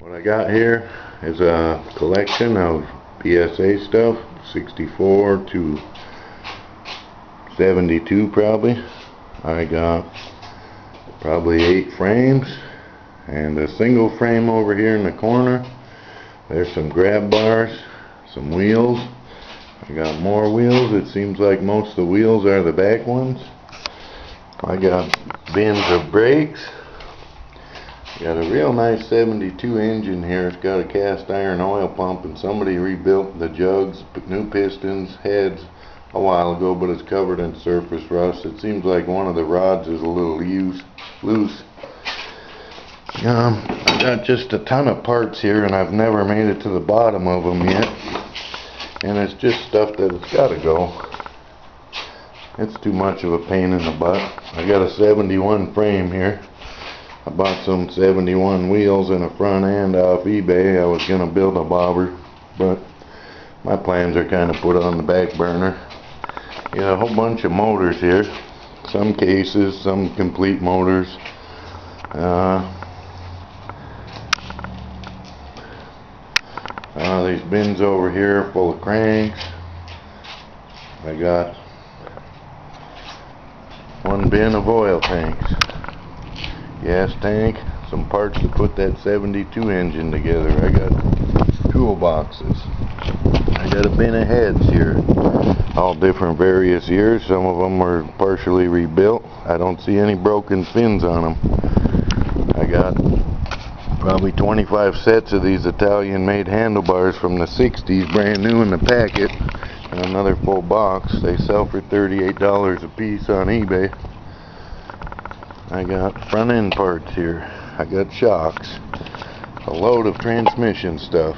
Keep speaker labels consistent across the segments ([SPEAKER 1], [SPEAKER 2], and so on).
[SPEAKER 1] What I got here is a collection of PSA stuff, 64 to 72 probably. I got probably 8 frames and a single frame over here in the corner. There's some grab bars, some wheels. I got more wheels. It seems like most of the wheels are the back ones. I got bins of brakes. Got a real nice 72 engine here. It's got a cast iron oil pump, and somebody rebuilt the jugs, new pistons, heads a while ago, but it's covered in surface rust. It seems like one of the rods is a little loose. I got just a ton of parts here, and I've never made it to the bottom of them yet. And it's just stuff that it's got to go. It's too much of a pain in the butt. I got a 71 frame here. I bought some 71 wheels and a front end off eBay. I was going to build a bobber, but my plans are kind of put on the back burner. Got a whole bunch of motors here. Some cases, some complete motors. These bins over here full of cranks. I got one bin of oil tanks. Gas tank, some parts to put that 72 engine together. I got toolboxes. I got a bin of heads here, all different various years. Some of them are partially rebuilt. I don't see any broken fins on them. I got probably 25 sets of these Italian made handlebars from the 60s, brand new in the packet, and another full box. They sell for $38 a piece on eBay. I got front end parts here. I got shocks, a load of transmission stuff,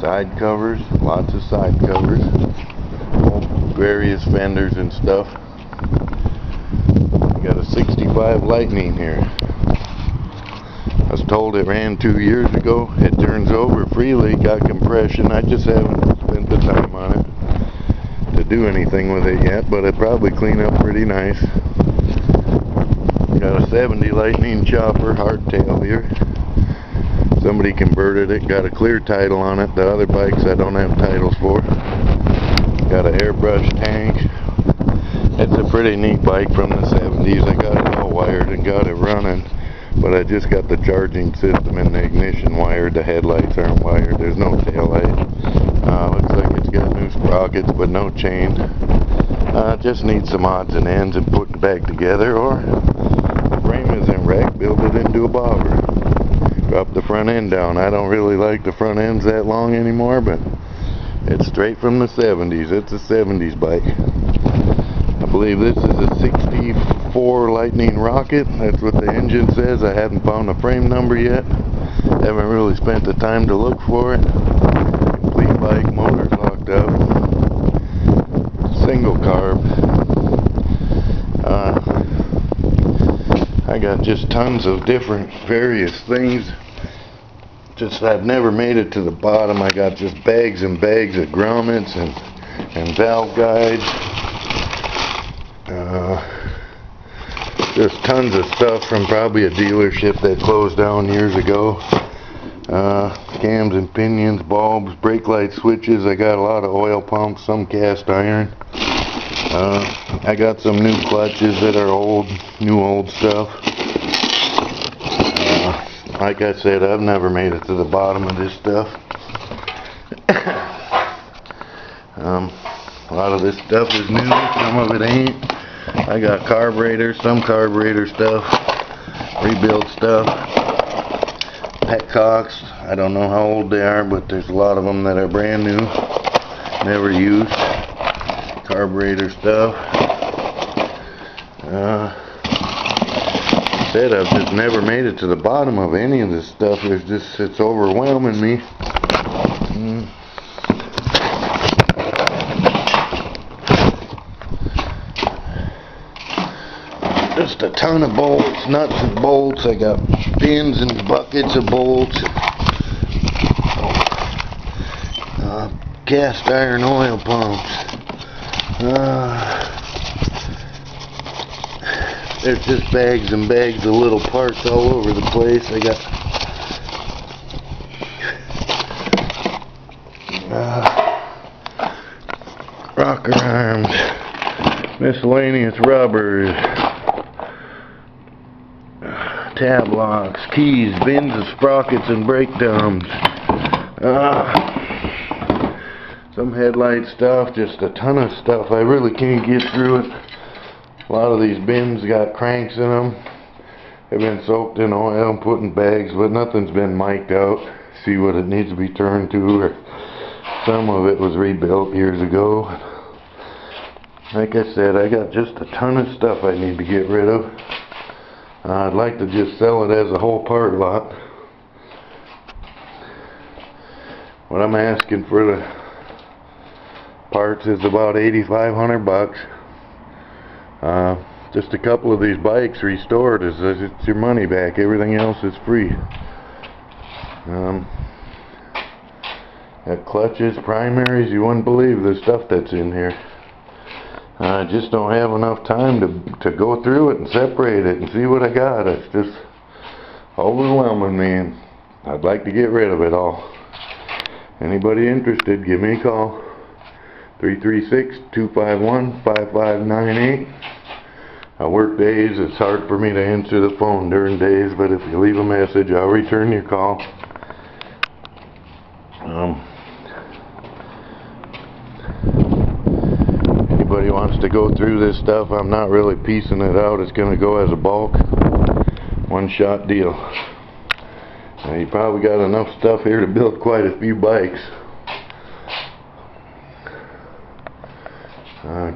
[SPEAKER 1] side covers, lots of side covers, various fenders and stuff. I got a 65 Lightning here. I was told it ran 2 years ago. It turns over freely, got compression. I just haven't spent the time on it to do anything with it yet, but it probably clean up pretty nice. Got a 70 Lightning chopper, hardtail here. Somebody converted it, got a clear title on it. The other bikes I don't have titles for. Got an airbrush tank. It's a pretty neat bike from the 70s. I got it all wired and got it running, but I just got the charging system and the ignition wired. The headlights aren't wired. There's no tail light. Looks like it's got new sprockets but no chain. Just need some odds and ends and putting back together, or frame isn't wrecked, build it into a bobber. Drop the front end down. I don't really like the front ends that long anymore, but it's straight from the 70s. It's a 70s bike. I believe this is a 64 Lightning Rocket. That's what the engine says. I haven't found a frame number yet. Haven't really spent the time to look for it. Complete bike, motors locked up. Single carb. I got just tons of different various things. Just I've never made it to the bottom. I got just bags and bags of grommets and valve guides. Just tons of stuff from probably a dealership that closed down years ago. Cams and pinions, bulbs, brake light switches. I got a lot of oil pumps, some cast iron. I got some new clutches that are old stuff. Like I said, I've never made it to the bottom of this stuff. A lot of this stuff is new, some of it ain't. I got carburetors, some carburetor stuff, rebuild stuff, petcocks. I don't know how old they are, but there's a lot of them that are brand new, never used. Carburetor stuff. Said I've just never made it to the bottom of any of this stuff. It's overwhelming me. Just a ton of bolts, nuts and bolts. I got pins and buckets of bolts. Cast iron oil pumps. There's just bags and bags of little parts all over the place. I got rocker arms, miscellaneous rubbers, tab locks, keys, bins of sprockets and brake dums, some headlight stuff, just a ton of stuff. I really can't get through it. A lot of these bins got cranks in them. They've been soaked in oil and put in bags, but nothing's been mic'd out. See what it needs to be turned to, or some of it was rebuilt years ago. Like I said, I got just a ton of stuff I need to get rid of. I'd like to just sell it as a whole part lot. What I'm asking for the parts is about $8,500. Just a couple of these bikes restored is it's your money back. Everything else is free. Got clutches, primaries. You wouldn't believe the stuff that's in here. I just don't have enough time to go through it and separate it and see what I got. It's just overwhelming me, and I'd like to get rid of it all. Anybody interested, give me a call. 336-251-5598. I work days. It's hard for me to answer the phone during days, but if you leave a message, I'll return your call. Anybody wants to go through this stuff, I'm not really piecing it out. It's going to go as a bulk, one-shot deal. Now, you probably got enough stuff here to build quite a few bikes.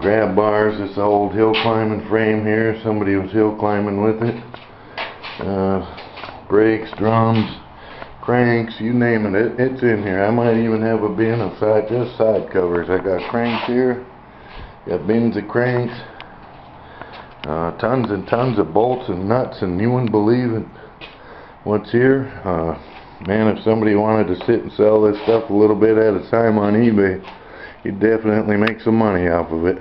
[SPEAKER 1] Grab bars, this old hill climbing frame here. Somebody was hill climbing with it. Brakes, drums, cranks, you name it, it's in here. I might even have a bin of just side covers. I got cranks here. Got bins of cranks. Tons and tons of bolts and nuts, and you wouldn't believe it what's here. Man, if somebody wanted to sit and sell this stuff a little bit at a time on eBay, you'd definitely make some money off of it.